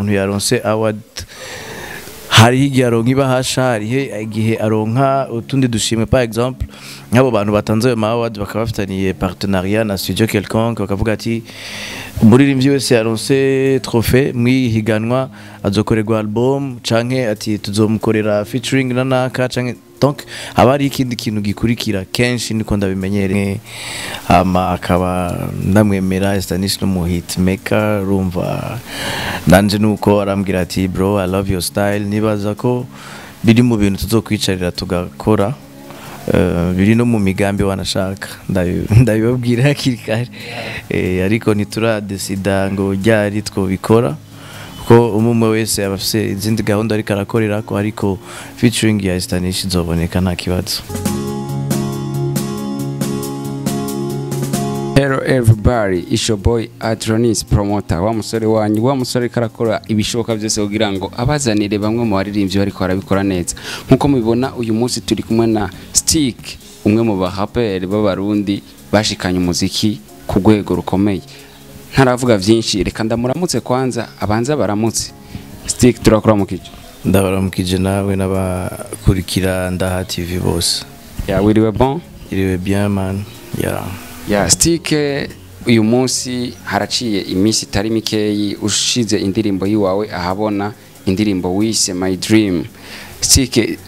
umuntu yaronse award hari igihe aronka ibahasha hari igihe aronka utundi dushimwe par exemple nk'abo bantu batanze ayo award bakaba bafitaniye partenariat na studio quelconque bakavuga ati umuririmbyi wese yaronse trophée mwihiganwa azokorerwa album canke ati tuzomukorera featuring na naka canke donc haba hari ikindi kintu gikurikira kenshi niko ndabimenyereye akaba ndamwemera Stanis no mu hitmaker rumva nanje nuko arambwira ati bro I love your style nibaza ko biri mu bintu tuzokwicarira tugakora biri no mu migambi wanashaka ndabibabwira hakiri kare ariko ntituradesida ngo ryari twobikora ko umwe wese abafise izindi gahunda ariko arakorera ko ariko featuring ya Stanis izoboneka nta kibazo. Hello everybody, it's your boy Adronis promoter wa musore wanyu wa musore karakora ibishoboka byose kugira ngo abazanire bamwe mu baririmbyi bariko barabikora neza nkuko mubibona uyu munsi turi kumwe na Stick umwe mu bahaperi b'abarundi bashikanye umuziki ku rwego rukomeye ntaravuga byinshi reka ndamuramutse kwanza abanza baramutse Stick turakuramukije ndabaramukije nawe n'abakurikira Ndaha TV bose wiriwe bon iriwe bien man Stick uyu munsi haraciye iminsi itari mikeyi ushize indirimbo yiwawe ahabona indirimbo wise My Dream Stick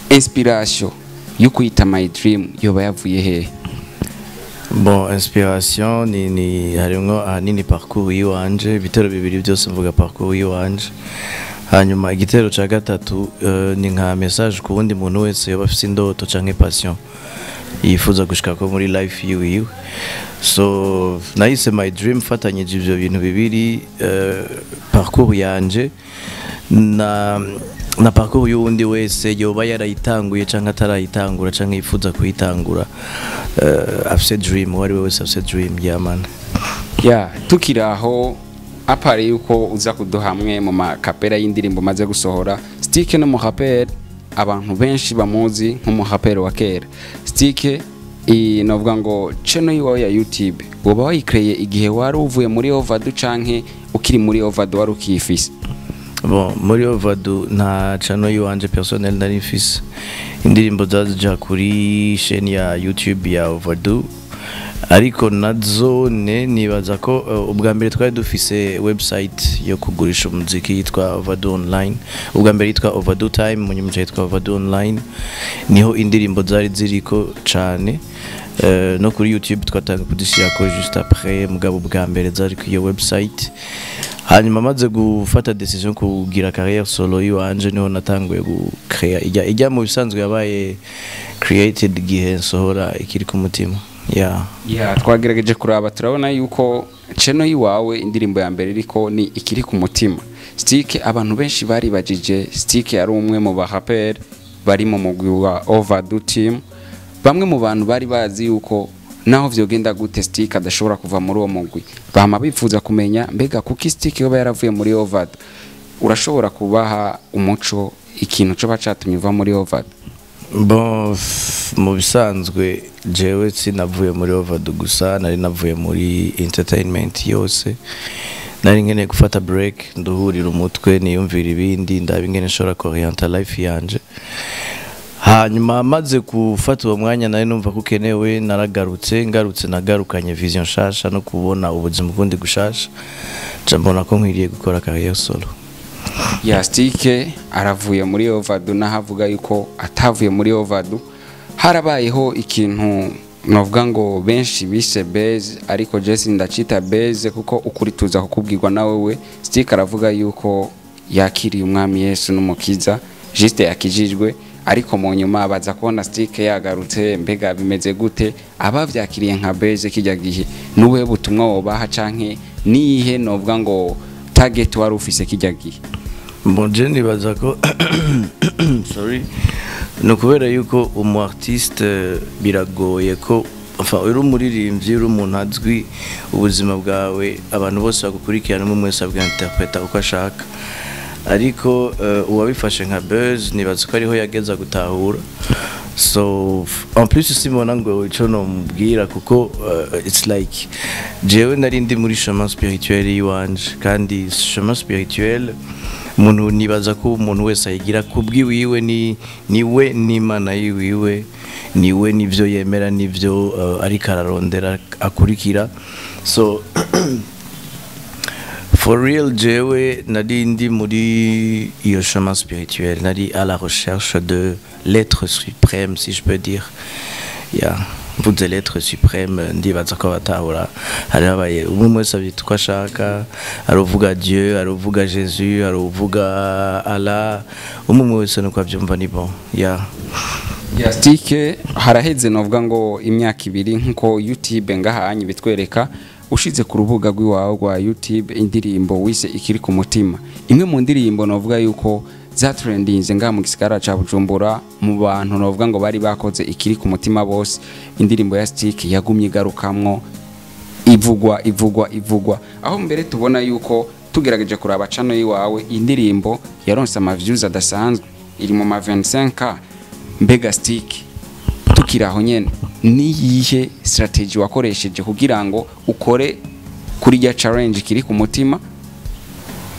inspiration yo kwita My Dream yoba yavuye he? Bon, inspiration ni harimwo ahanini parcours yiwanje ibitero bibiri byose mvuga parcours yiwanje hanyuma igitero ca gatatu ni nka message ku wundi muntu wese yoba afise indoto canke passion yifuza gushika ko muri life yiwe so nahise My Dream fatanyije ivyo bintu bibiri parcours yanje na parcours y'undi wese yoba yarayitanguye canke atarayitangura canke yifuza kuyitangura afise dream wari wese afise dream man tukiraho apare yuko uza kuduhamwe mu makapera y'indirimbo maze gusohora Stick no mu rapper abantu benshi bamuzi nk'umuhaperi wa kera Stick novuga ngo channel yiwawe ya YouTube woba wayikreye igihe wari uvuye muri Overdue canke ukiri muri Overdue wari ukifise? Bon, muri Overdue nta channel yiwanje personnel nari mfise indirimbo zaja kuri chaîne ya YouTube ya Overdue ariko nazone nibaza ko ubwa mbere twari dufise website yo kugurisha umuziki yitwa Overdue Online ubwa mbere yitwa Overdue Time mu nyuma yitwa Overdue Online niho indirimbo zari ziriko cane no kuri YouTube twatanga kudishira ko juste après mugabo bwa mbere zari ku iyo website hanyuma maze gufata decision kugira carrière solo yiwanje niho natanguye gucrea ijya mu bisanzwe yabaye created gihe sohora ikiri ku mutima twagerageje kuraba turabona yuko channel yiwawe indirimbo ya mbere iriko ni ikiri ku mutima Stick abantu benshi bari bajije Stick yari umwe mu bahaperi bari mu mugwi wa Overdue team bamwe mu bantu bari bazi yuko naho vyogenda gute Stick adashobora kuva muri uwo mugwi bama bifuza kumenya mbega kuki Stick yoba yaravuye muri Overdue urashobora kubaha umuco ikintu cyo bacatumye uva muri Overdue? Bon, mu bisanzwe jewe sinavuye muri Overdue gusa nari navuye muri entertainment yose nari ngene gufata break nduhurira umutwe niyumvira ibindi ndabingene nshobora orienta life yanje hanyuma maze gufata uwo mwanya nari numva kukenewe naragarutse nagarukanye vision shasha no kubona ubuzima bundi gushasha mbona ko nkwiriye gukora carrière solo. Stick aravuye muri Overdue nahavuga yuko atavuye muri Overdue harabayeho ikintu novuga ngo benshi bise base ariko Jesse ndacita base kuko ukuri tuza kukubwirwa nawe we Stick aravuga yuko yakiriye umwami Yesu n'umukiza juste yakijijwe ariko mu nyuma baza kubona Stick yagarutse mbega bimeze gute abavyakiriye nka base kijya gihe nuwe butumwa wobaha canke nihe novuga ngo target wari ufise kijya gihe? Bonje nibaza ko sorry no kubera yuko umu artiste biragoye ko uri umuririmbyi uri umuntu azwi ubuzima bwawe abantu bose bagukurikirana umwe wese abwinterpreta uko ashaka ariko uwabifashe nka buzz nibaza ko ariho yageza gutahura so en plus simona ngo ico no mubwira kuko it's like jewe nari ndi muri chemin spirituel yiwanje kandi chemin spirituel umuntu nibaza ko umuntu wese ayigira kubwiwiwe niwe n'Imana yiwiwe niwe nivyo yemera nivyo ariko ararondera akurikira so for real jewe nari ndi muri iyo chemin spirituel nari à la recherche de l'être suprême si je peux dire mvuze l'être suprême ndibaza ko batahura hari abaye umwe wese abyita uko ashaka aruvuga Dieu aruvuga Jésus aruvuga Allah umwe wese nuko abyumva ni bon Stike haraheze novuga ngo imyaka 2 nkuko YouTube ngahanye bitwereka ushize ku rubuga rw'iwawe rwa YouTube indirimbo wise ikiri ku mutima imwe mu ndirimbo novuga yuko za trendinze nga mu gisigara ca Bujumbura mu bantu novuga ngo bari bakoze ikiri ku mutima bose indirimbo ya Stike yagumye garukamwo ivugwa aho mbere tubona yuko tugerageje kuraba channel yiwawe indirimbo yaronse ama views adasanzwe iri mu ma 25k mbega Stike tukiraho nyene ni yihe strategy wakoresheje kugira ngo ukore kuri ya challenge kiri ku mutima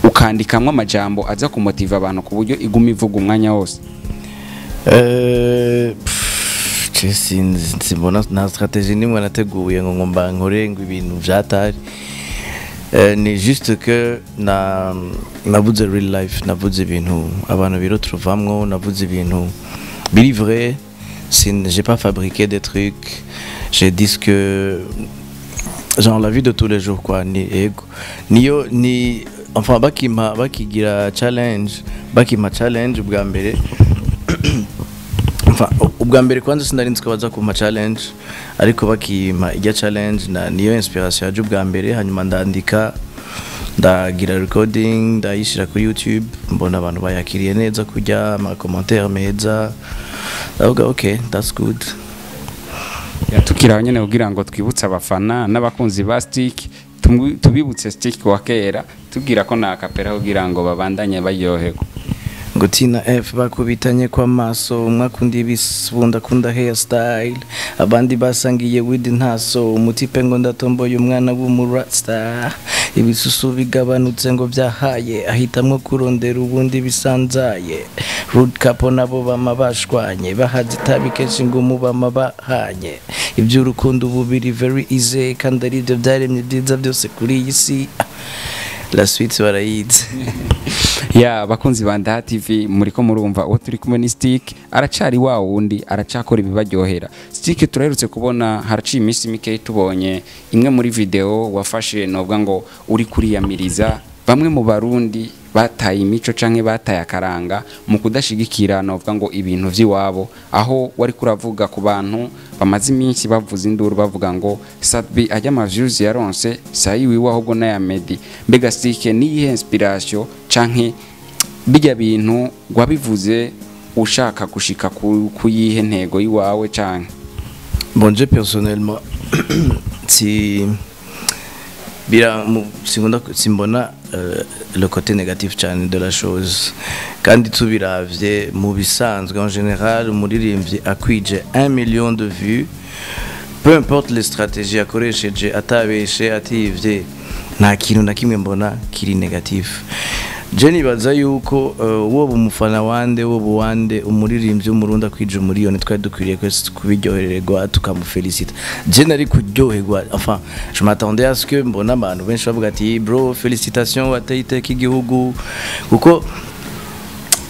ukandikamwe amajambo aza kumotiva abantu ku buryo iguma ivuga umwanya wose simbona na strategie nimwe nateguye ngo ngomba nkore ngo ibintu vyatari ni juste que navuze real life navuze ibintu abantu biro trovamwo navuze ibintu biri vrai j'ai pas fabriqué des trucs j'ai dit que genre la vie de tous les jours quoi ni enfin bakigira challenge ubwa mbere enfin ubwa mbere kwanza sinarinzwe baza kuma challenge ariko bakima ijya challenge na niyo inspiration yaje ubwa mbere hanyuma ndandika ndagira recording ndayishira kuri YouTube mbona abantu bayakiriye neza kujya ama commentaire meza ndavuga okay that's good tukiraho nyene kugira ngo twibutse abafana n'abakunzi ba Stike tubibutse Stike wa kera tugira ko na kapera kugira ngo babandanye baryoherwa ngo Tina F bakubitanye kwa maso umwakundi bisubunda kunda hairstyle abandi basangiye with ntaso umutipe ngo ndatomboye umwana w'umurasta ibisusu bigabanutse ngo byahaye ahitamwe kurondera ubundi bisanzaye root capo nabo bamabashwanye bahaze tabikeshi ngo mubama bahanye iby'urukundo bubiri very easy kandi ari byo byaremye byiza byose kuri iyi si la suite barayize bakunzi ba Ndaha TV muriko murumva uwo turi kumwe ni Stike aracari wa wundi aracakora ibibaryohera Stike turerutse kubona haraciye iminsi mike tubonye imwe muri video wafashe novuga ngo uri kuriyamiriza bamwe mu barundi bataye imico canke bataye akaranga mu kudashigikira novuga ngo ibintu vy'iwabo aho wari kuravuga ku bantu bamaze iminsi bavuza induru bavuga ngo Sadbi ajya ama views yaronse sayiwiwe ahubwo na ya Medi mbega Stike ni yihe inspiration canke bijya bintu gwabivuze ushaka gushika ku yihe ntego yiwawe canke bon je personnellement simbona le côté négatif cyane de la chose kandi tubiravye mu bisanzwe en général umuririmbyi akwije 1 million de vues peu importe les stratégies akoresheje atabeshe ativye nta kintu na kimwe mbona kiri negatif Jenny baza yuko wowe umufana wande umuririmbyi w'umurundi akwije umuriyoni twari dukwiriye kubiryohererwa tukamufelicita Jenny ari kuryoherwa enfin je m'attendais à ce que mbona abantu benshi bavuga ati bro félicitations watayiteka igihugu kuko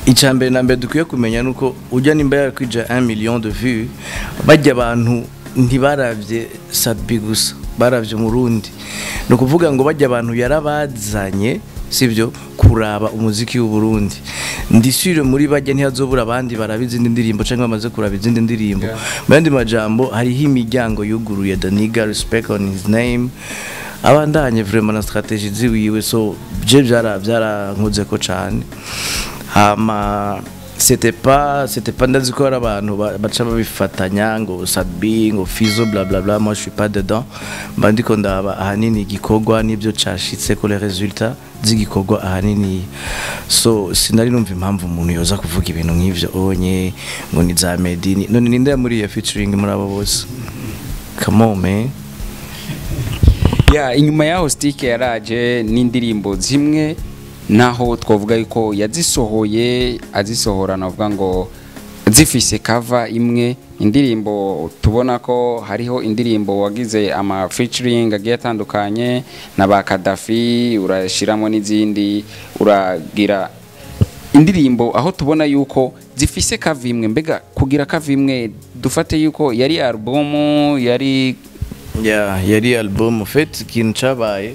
icambere na mbere dukwiye kumenya nuko ujya nimba yakwije 1 million de vues bajya abantu ntibaravye Sadbi gusa baravye umurundi no kuvuga ngo bajya abantu yarabazanye sivyo kuraba umuziki w'u Burundi ndishyire muri bajye ntihazobura abandi barabizi indi ndirimbo cyangwa bamaze kuraba izindi ndirimbo bandi majambo hariho imiryango yuguruye Daniga respect on his name abandanye vraiment na strategie ziwiwe so je byarankoze ko cyane hama c'était pas ndazi ko abantu baca babifatanya ngo Sadbi ngo Fizo bla bla bla moi je suis pas dedans bandiko ndaba ahanini gikorwa nibyo cashitse ko les résultats z'igikorwa ahanini so sinari numva impamvu umuntu yoza kuvuga ibintu nk'ivyo onye ngo ni za Medini none ninde yamuriye featuring muri abo bose come on man. Inyuma yaho Stick yaraje n'indirimbo zimwe naho twavuga yuko yazisohoye azisohora navuga ngo zifise cover imwe indirimbo tubona ko hariho indirimbo wagize ama featuring agiye atandukanye na ba Kadafi urashiramo n'izindi uragira indirimbo aho tubona yuko zifise cover imwe mbega kugira cover imwe dufate yuko yari album yari album en fait ikintu cabaye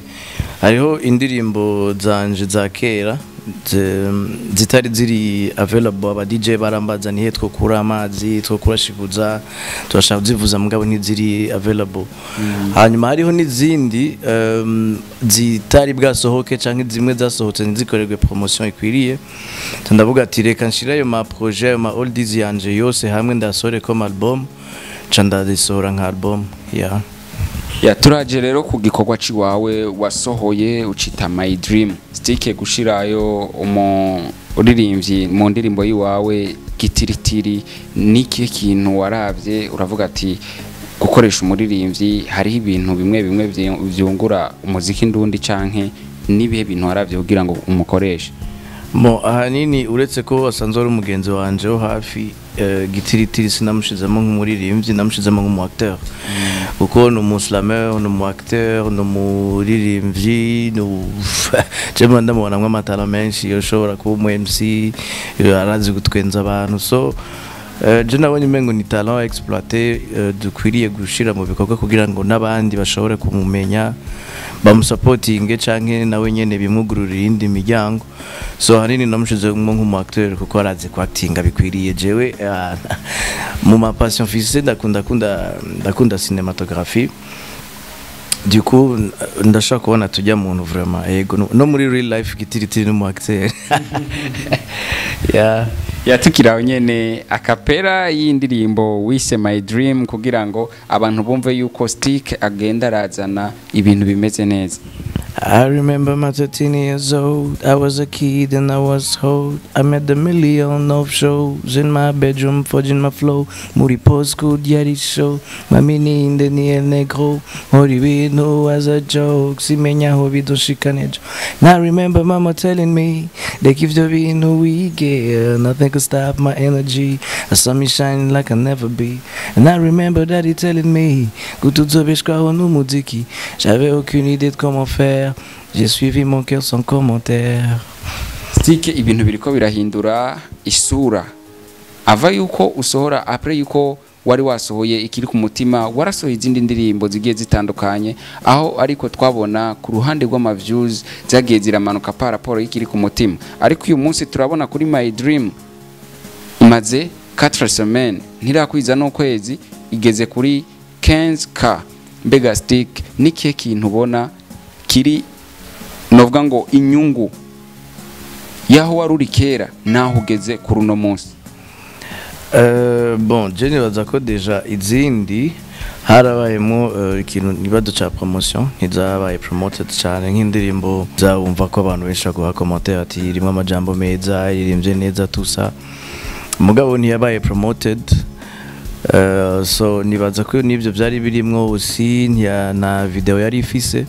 hariho indirimbo zanje za kera zitari ziri available aba DJ barambazaniye two kura amazi two kurashivuza turashaka zivuza mugabo ntiziri available hanyuma hariho n'izindi zitari bwasohoke canke zimwe zasohotse nzikorerwe promotion ikwiriye ndavuga ati reka nshira ayo ma projet ma oldies yanje yose hamwe ndasore comme album canda disohora nka album turaje rero ku gikorwa ciwawe wasohoye ucita My Dream Stick gushirayo uririmbyi mu ndirimbo yiwawe Gitiritiri niki kintu waravye uravuga ati gukoresha umuririmbyi hari ibintu bimwe vyungura umuziki ndundi canke nibihe bintu waravye kugira ngo umukoreshe ahanini uretse ko asanzwe ari umugenzi wanje wo hafi Gitiritiri sinamushizemo nk'umuririmbyi namushizemo nk'umuacteur kuko no muslameur no muacteur no muririmbyi no jema ndamubona nk'amatara menshi yoshobora kuba umu MC arazi gutwenza abantu so je nabonye umengo ni talent exploiter dukwiriye gushira mu bikorwa kugira ngo nabandi bashobore kumumenya bamusupportinge canke nawe nyene bimugururira indi miryango so hanini namushize nk'umu acteur kuko arazi ku actinga bikwiriye jewe mu ma passion fise ndakunda cinématographie du coup ndashaka kubona tujya muntu vraiment yego no muri real life Gitiritiri no mu acteur yatukiraho nyene akapera y'indirimbo wise My Dream kugira ngo abantu bumve yuko Stick agenda razana ibintu bimeze neza. I remember my 13 years old, I was a kid and I was old. I made a million of shows in my bedroom, forging my flow. Muri postcode, yari show. Mamini in the near negro. Hori we know as a joke. Simenya hobi doshikanejo. Now I remember mama telling me, they give the being who we get. Nothing could stop my energy. I saw me shining like I never be. And I remember daddy telling me, go to Zobeshka no mudiki. J'avais aucune idée de comment faire. J'ai suivi mon cœur sans commentaire. Stick ibintu biriko birahindura isura. Ava yuko usohora après yuko wari wasohoye ikiri ku mutima warasohoye izindi ndirimbo zigiye zitandukanye aho ariko twabona ku ruhande rw'ama views zagiye ziramanuka par rapport y'ikiri ku mutima ariko uyu munsi turabona kuri My Dream imaze 4 semaines ntirakwiza no kwezi igeze kuri 15k mbega Stick nikihe kintu ubona kiri novuga ngo inyungu yaho waruri kera naho ugeze kuri uno munsi bon je nibaza ko deja izindi harabayemo ikintu nibado ca promotion ntizabaye promoted cyane nk'indirimbo zawumva ko abantu benshi guha commentaire ati irimo amajambo meza irimbye neza tusa mugabo ntiyabaye promoted so nibaza ko nivyo byari birimo aussi na video yari ifise.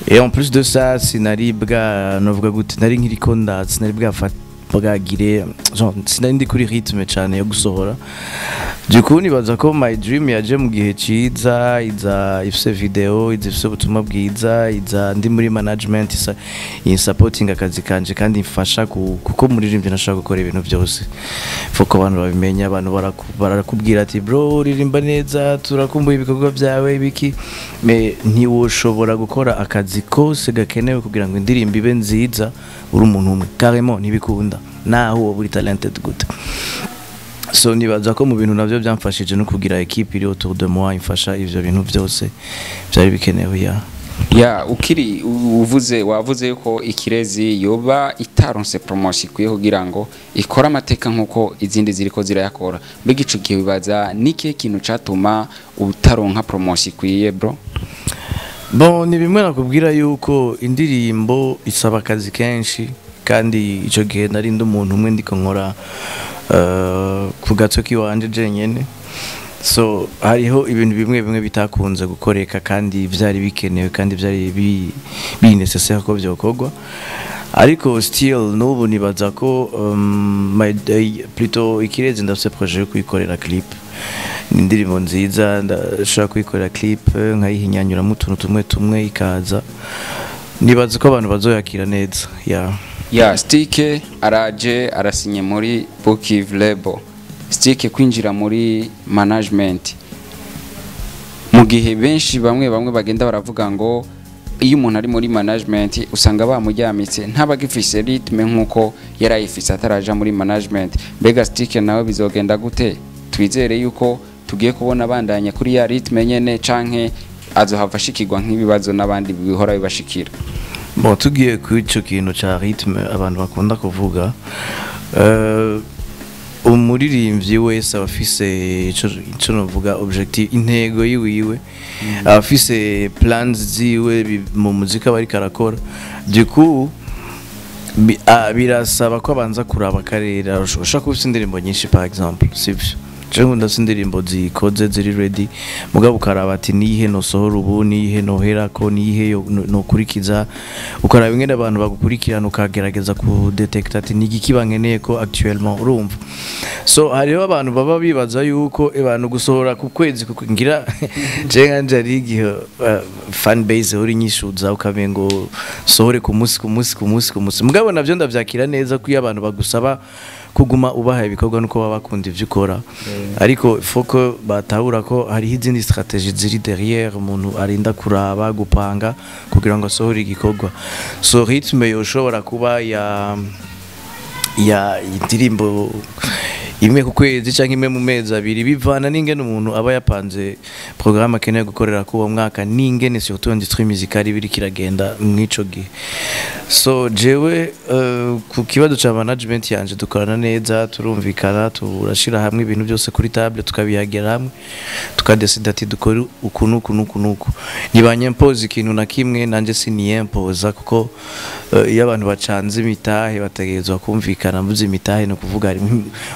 Et en plus de ça, sinari bwa novuga gute nari nkiriko sinari bwagire genre sinari ndi kuri rythme cyane yo gusohora. Du coup nibaza ko My Dream yaje mu gihe ciza iza ifise video ifise ubutumwa bwiza iza ndi muri management in supporting akazi kanje kandi mfasha kuko muri rimwe nashaka gukora ibintu byose. Fuko abantu babimenya abantu barakubwira ati bro uririmba neza turakumbuye ibikorwa byawe ibiki me ntiwoshobora gukora akazi kose gakenewe kugira ngo indirimbo ibe nziza uri umuntu umwe carrément ntibikunda naho uri talented good. So nibaza ko mu bintu navyo byamfashije no kugira equipe iri autour de moi imfasha ivyo bintu byose byari bikenewe ukiri wavuze ko Ikirezi yoba itaronse promotion kuye kugira ngo ikora amateka nkuko izindi ziriko zirayakora mbega ico kibaza niki kintu catuma utaronka promotion kuye bro? Bon ni bimwe nakubwira yuko indirimbo isaba akazi kenshi kandi ico gihe nari ndi umuntu umwe ndiko nkora ku gato kiwanje jenyene, so hariho ibintu bimwe bimwe bitakunze gukoreka kandi vyari bikenewe kandi vyari bi necessaire ko byokorwa, ariko still n'ubu nibaza ko plutôt Ikirezi ndafise projet yo kuyikorera clip, ni indirimbo nziza ndashaka kuyikorera clip nkayihinyanyuramo utuntu tumwe ikaza, nibaza ko abantu bazoyakira neza. Stick araje arasinye muri Bookiv Label. Stick kwinjira muri management, mu gihe benshi bamwe bagenda baravuga ngo iyo umuntu ari muri management usanga bamujyamitse ntabagifise ritme nkuko yarayifise ataraja muri management. Mbega Stick nawe bizogenda gute? Twizere yuko tugiye kubona bandanya kuri ya ritme nyene canke azohava ashikirwa nk'ibibazo n'abandi bihora bibashikira? Bon, tugiye ku ico kintu ca ritme abantu bakunda kuvuga, umuririmbyi wese abafise ico novuga objective, intego yiwiwe, abafise plans ziwe mu muzika bari karakora. Du coup birasaba ko abanza kuraba karera, ushaka kubisa indirimbo nyinshi par exemple, sivyo? Jewe ndafise indirimbo zikoze ziri ready, mugabo ukaraba ati nihe no sohora ubu, nihe no herako, nihe no kurikiza, ukaraba ingene abantu bagukurikirana ukagerageza ku detect ati nigiki bankeneye ko actuellement, urumva? So hariho abantu baba bibaza yuko abantu gusohora ku kwezi kugira je nganje ari igihe fan base uri nyishuza ukamengo sohore ku munsi, mugabo navyo ndavyakira neza ko iyo abantu bagusaba kuguma ubaha ibikorwa nuko baba bakunda ivyo ukora, ariko foko batahura ko hari izindi strategie ziri derrière umuntu arinda kuraba gupanga kugira ngo asohore igikorwa. So ritme yoshobora kuba ya indirimbo imwe ku kwezi canke imwe mu mezi abiri, bivana n'ingene umuntu aba yapanze programme akeneye gukorera ku uwo mwaka, n'ingene surtout industrie musicale biri kiragenda mwico gihe. So jewe ku kibazo ca management yanje dukorana neza, turumvikana, turashira hamwe ibintu byose kuri table, tukabihagira hamwe, tukadesida ati dukora ukuntu ntibanyempoza ikintu na kimwe, nanje siniyempoza kuko iyo abantu bacanze imitahe bategerezwa kumvikana. Mvuze imitahe no kuvuga ari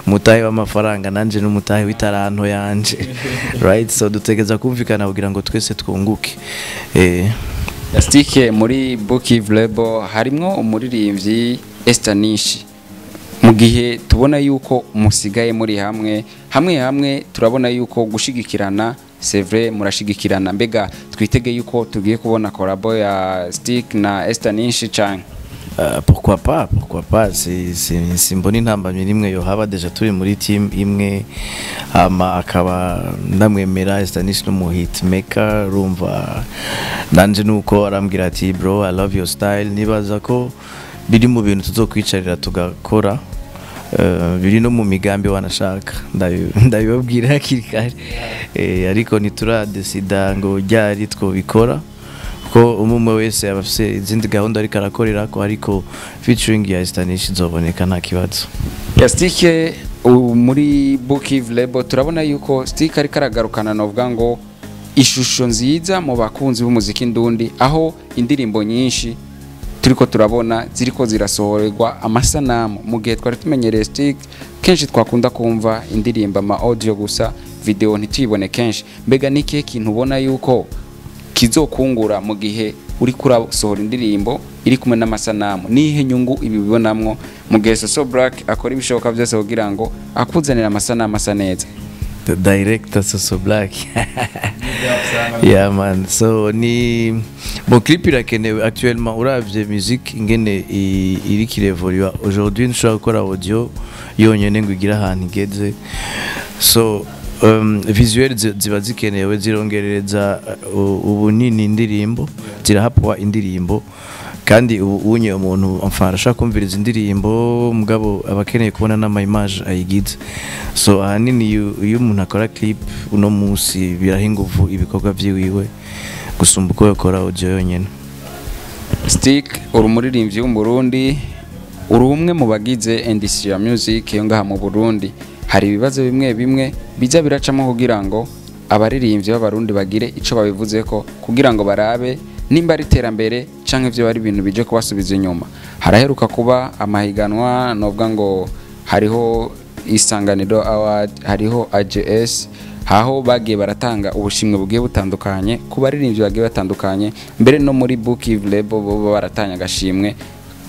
umutahe w'amafaranga, nanje n'umutahe w'itaranto yanje right? So dutegereza kumvikana kugira ngo twese twunguke. Stick muri Bookiv Label harimwo umuririmbyi Estanish, mu gihe tubona yuko musigaye muri hamwe turabona yuko gushigikirana, c'est vrai murashigikirana, mbega twitege yuko tugiye kubona collabo ya Stick na Estanish canke? Pourquoi pas, simbona intambamyi nimwe yo haba, deja turi muri team imwe, akaba ndamwemera Estanish no mu hit maker, rumva nanje nuko arambwira ati bro I love your style, nibaza ko biri mu bintu tuzokwicarira tugakora, biri no mu migambi wanashaka ndabibabwira hakiri kare, ariko ntituradesida ngo ryari twobikora ko umwe wese abafise izindi gahunda ariko arakorera ko, ariko featuring ya Estanish izoboneka nta kibazo. Stick muri Bookiv Label turabona yuko Stick ariko aragarukana novuga ngo ishusho nziza mu bakunzi b'umuziki ndundi, aho indirimbo nyinshi turiko turabona ziriko zirasohorerwa amasanamu, mu gihe twari tumenyereye Stick kenshi twakunda kumva indirimbo ama audio gusa, video ntituyibone kenshi. Mbega niki kintu ubona yuko kizokungura mu gihe uri kurasohora indirimbo iri kumwe n'amasanamu, nihe nyungu ibi bibonamwo mu gihe Soso Black akora ibishoboka byose kugira ngo akuzanira amasanamu asa neza? The director Soso Black yeah man, so ni bon clip irakenewe actuellement, uravye musique ingene iri kirevolua aujourd'hui, nshobora gukora audio yonyene ngo igira ahantu igeze, so visuel ziba zikenewe, zirongerereza ubunini indirimbo, zirahapwa indirimbo, kandi unye umuntu amfasha kumviriza indirimbo, mugabo abakeneye kubona n'ama image ayigize. So ahanini iyo umuntu akora clip uno munsi birahinguvu ibikorwa vyiwiwe gusumba uko yakora audio yonyene. Stick uri umuririmbyi w'umurundi, uri umwe mu bagize industry ya music yo ngaha mu Burundi, hari ibibazo bimwe biza biracamo kugira ngo abaririmbyi b'abarundi bagire ico babivuze ko, kugira ngo barabe nimba ari iterambere canke ivyo bari ibintu bije kubasubiza inyuma. Haraheruka kuba amahiganwa novuga ngo hariho Isanganiro Award, hariho AJS, aho bagiye baratanga ubushimwe bugiye butandukanye ku baririmbyi bagiye batandukanye, mbere no muri Bookiv Label bo baratanya agashimwe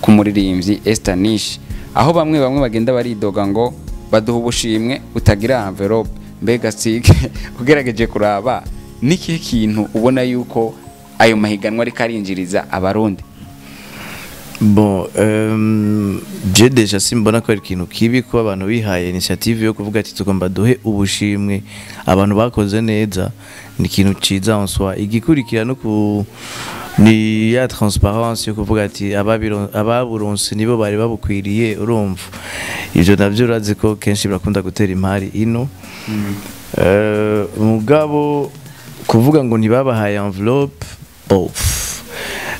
ku muririmbyi Estanish, aho bamwe bagenda baridoga ngo baduha ubushimwe utagira envelope. Mbega Sike ugerageje kuraba niki kintu ubona yuko ayo mahiganwa ari karinjiriza abarundi? Bon, je deja simbona ko ari ikintu kibi ko abantu bihaye initiative yo kuvuga ati tugomba duhe ubushimwe abantu bakoze neza, ni ikintu ciza en soi. Igikurikira no ni ya transparence yo kuvuga ati ababuronse nibo bari babukwiriye, urumva ivyo navyo urazi ko kenshi birakunda gutera impari ino. Mugabo kuvuga ngo ntibabahaye envelope,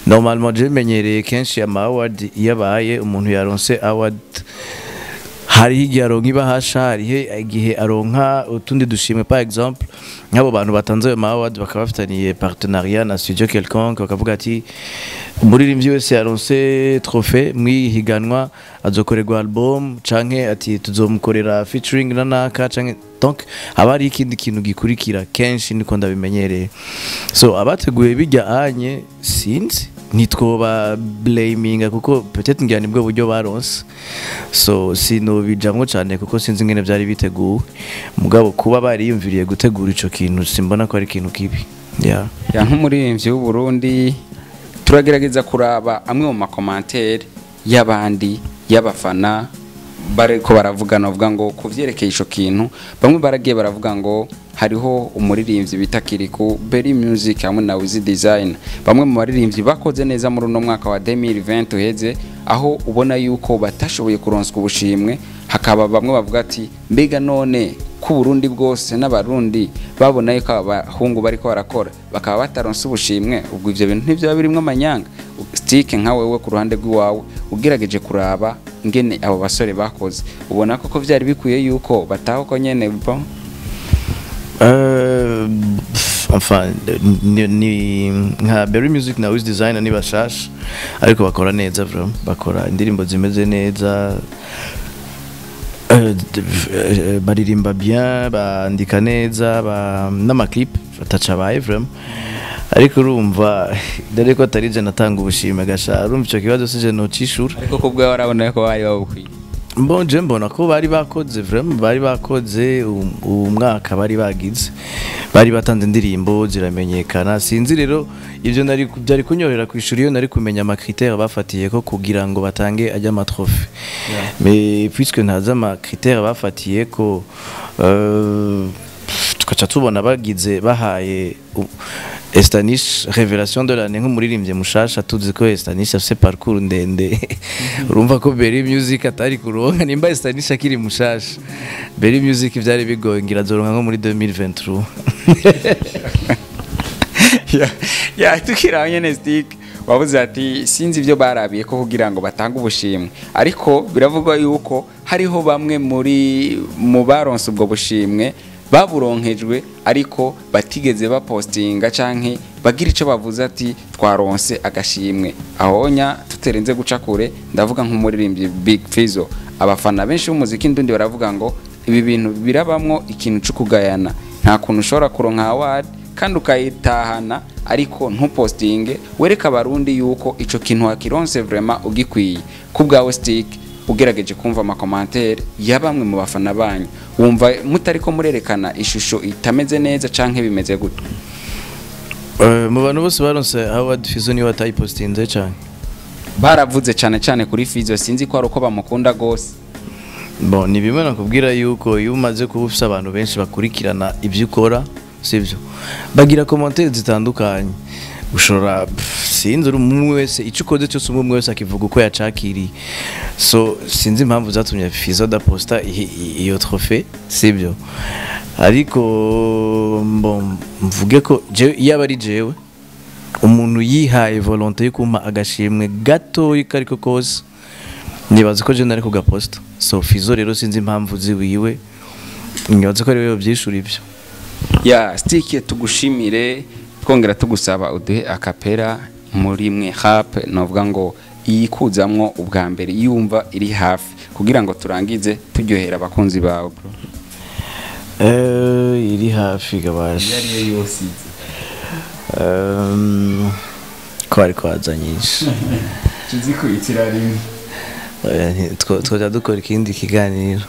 normalement je menyereye kenshi ama award yabaye umuntu yaronse award hari igihe aronka ibahasha, hari igihe aronka utundi dushimwe. Par exemple nk'abo bantu batanze ayo award bakaba bafitaniye partenariat na studio quelconque, bakavuga ati umuririmbyi wese yaronse trophée mwihiganwa azokorerwa album canke ati tuzomukorera featuring na naka canke. Donc abari ikindi kintu gikurikira kenshi niko ndabimenyereye. So abateguye bijya anye sinzi nitwoba blaming kuko peut-être ngira nibwo buryo baronse, so sino bijamwo cyane kuko sinzi ngene byari biteguwe. Mugabo kuba bari yumviriye gutegura ico kintu simbona ko ari ikintu kibi. Ya nk'umuririmbyi w'u Burundi turagerageza kuraba amwe mu makomantere y'abandi y'abafana bariko baravugana bavuga ngo kuvyerekeye ico kintu. Bamwe baragiye baravuga ngo hariho umuririmbyi bita Kiriku Berry Music hamwe na Wiz Design, bamwe mu baririmbyi bakoze neza muri uno mwaka wa 2020 uheze, aho ubona yuko batashoboye kuronswa ubushimwe. Hakaba bamwe bavuga ati mbega none ku Burundi bwose n'abarundi babona yuko abahungu bariko barakora bakaba bataronse ubushimwe, ubwo ivyo bintu ntivyo birimwe amanyanga. Stike nka wewe ku ruhande rw'iwawe ugerageje kuraba ngene abo basore bakoze, ubona ko vyari bikuye yuko bataho ko nyene bo? Enfin ni nka Berry Music na Wiz Design ni bashasha ariko bakora neza, vraiment bakora indirimbo zimeze neza, baririmba bien, bandika neza, n'amaclip batacabaye vraiment. Ariko urumva dore ko atarije natanga ubushime gasha, urumva ico kibazo sije no cishura. Ariko kubwa warabona ko bari babukwiye? Bon, je mbona ko bari bakoze, vraiment bari bakoze umwaka bari bagize, bari batanze indirimbo ziramenyekana. Sinzi rero ivyo nari byari kunyorera ku ishuri yo nari kumenya ama critères bafatiye ko kugira ngo batange ajya ma trophée. Mais puisque ntaza ama critères bafatiye ko tukaca tubona bagize bahaye Estanish révélation de l'année nk'umuririmbyi mushasha, tuzi ko Estanish afise parcours ndende. Urumva ko Berry Music atari kuronka nimba Estanish akiri mushasha. Berry Music vyari bigoye ngira zoronka nko muri 2023. Ya tukira nyene Stick wavuze ati sinzi ivyo barabiye ko kugira ngo batanga ubushimwe, ariko biravugwa yuko hariho bamwe mu baronse ubwo bushimwe baburonkejwe ariko batigeze bapostinga canke bagira ico bavuze ati twaronse agashimwe. Ahonya tuterenze guca kure ndavuga nk'umuririmbyi Big Fizzo, abafana benshi b'umuziki ndundi baravuga ngo ibi bintu birabamwo ikintu cyo kugayana, nta kuntu ushobora kuronka award kandi ukayitahana ariko ntupostinge wereka abarundi yuko ico kintu wakironse vraiment ugikwiye. Kubwawe Stick ugerageje kumva ama commentaire yabamwe mu bafana banyu, wumva mutariko murerekana ishusho itameze neza canke bimeze gute? Mu bantu bose baronse award Fizzo ni watayipostinze cyane, baravuze cyane kuri Fizzo, sinzi ko ari uko bamukunda gose. Bon, ni bimwe nakubwira yuko iyo umaze kuba ufise abantu benshi bakurikirana ivyo ukora, sivyo bagira commentaire zitandukanye. Ushora sinzi umwe wese ico ukoze cyose umwe wese akivuga uko yacakiriye, so sinzi impamvu zatumye Fizzo da posta iyo trophée, sivyo. Ariko bon mvuge ko yaba ari jewe umuntu yihaye volonté yo kumpa agashimwe gato ikariko kose, nibaza ko je nari kugaposta. So Fizzo rero sinzi impamvu ziwiwe, nibaza ko ari we byishura ivyo. Ya Stick tugushimire twongera tugusaba uduhe akapera muri mwe rap novuga ngo iyikuzamwo ubwa mbere yumva iri hafi kugira ngo turangize turyohera abakunzi bawe bro? Iri hafi gabasha yari yose ko ari kwazanyisha tuzikurikira rimwe twoja dukora ikindi kiganiro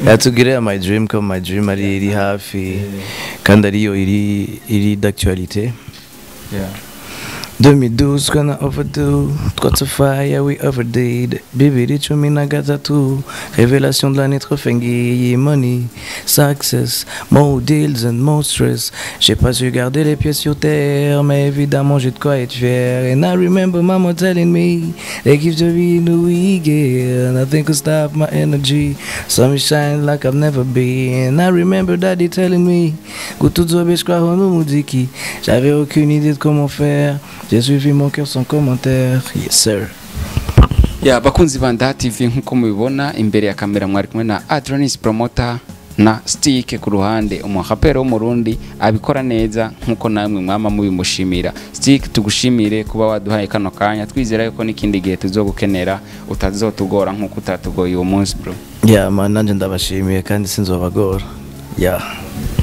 yatubwire my dream ko my dream ari iri hafi kandi ariyo iri d'actualité. 2012 quand on overdo, trop de fire we overdid. Bébé tu m'as tout. Révélation de l'année trop fengui, money, success, more deals and more stress. J'ai pas su garder les pieds sur terre, mais évidemment j'ai de quoi être fier. And I remember mama telling me, they give to me new we get. Nothing could stop my energy. Sun shine like I've never been. I remember daddy telling me, go to the beach, crois en Moudiki. J'avais aucune idée de comment faire. J'ai suivi mon cœur sans commentaire. Yes sir. Ya bakunzi ba Ndaha TV nkuko mubibona imbere ya kamera mwari kumwe na Adronis Promoter na Stick ku ruhande umuhapero w'umurundi abikora neza nkuko namwe mwama mubimushimira. Stick tugushimire kuba waduhaye kano kanya, twizera yuko n'ikindi gihe tuzogukenera utazotugora nkuko utatugoye uwo munsi bro. Ya man nanje ndabashimiye kandi sinzobagora.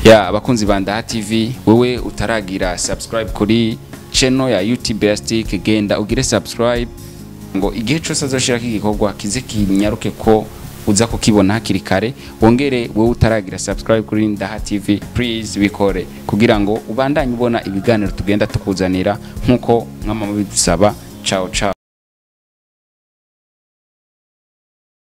Ya bakunzi ba Ndaha TV, wewe utaragira subscribe kuri channel ya YouTube ya Stick, genda ugire subscribe ngo igihe cyose azoshira kigikorwa kize kinyaruke ko uza kukibona hakiri kare. Wongere wewe utaragira subscribe kuri Ndaha TV, please bikore kugira ngo ubandanye ubona ibiganiro tugenda tukuzanira nkuko mwama mubidusaba. Ciao ciao.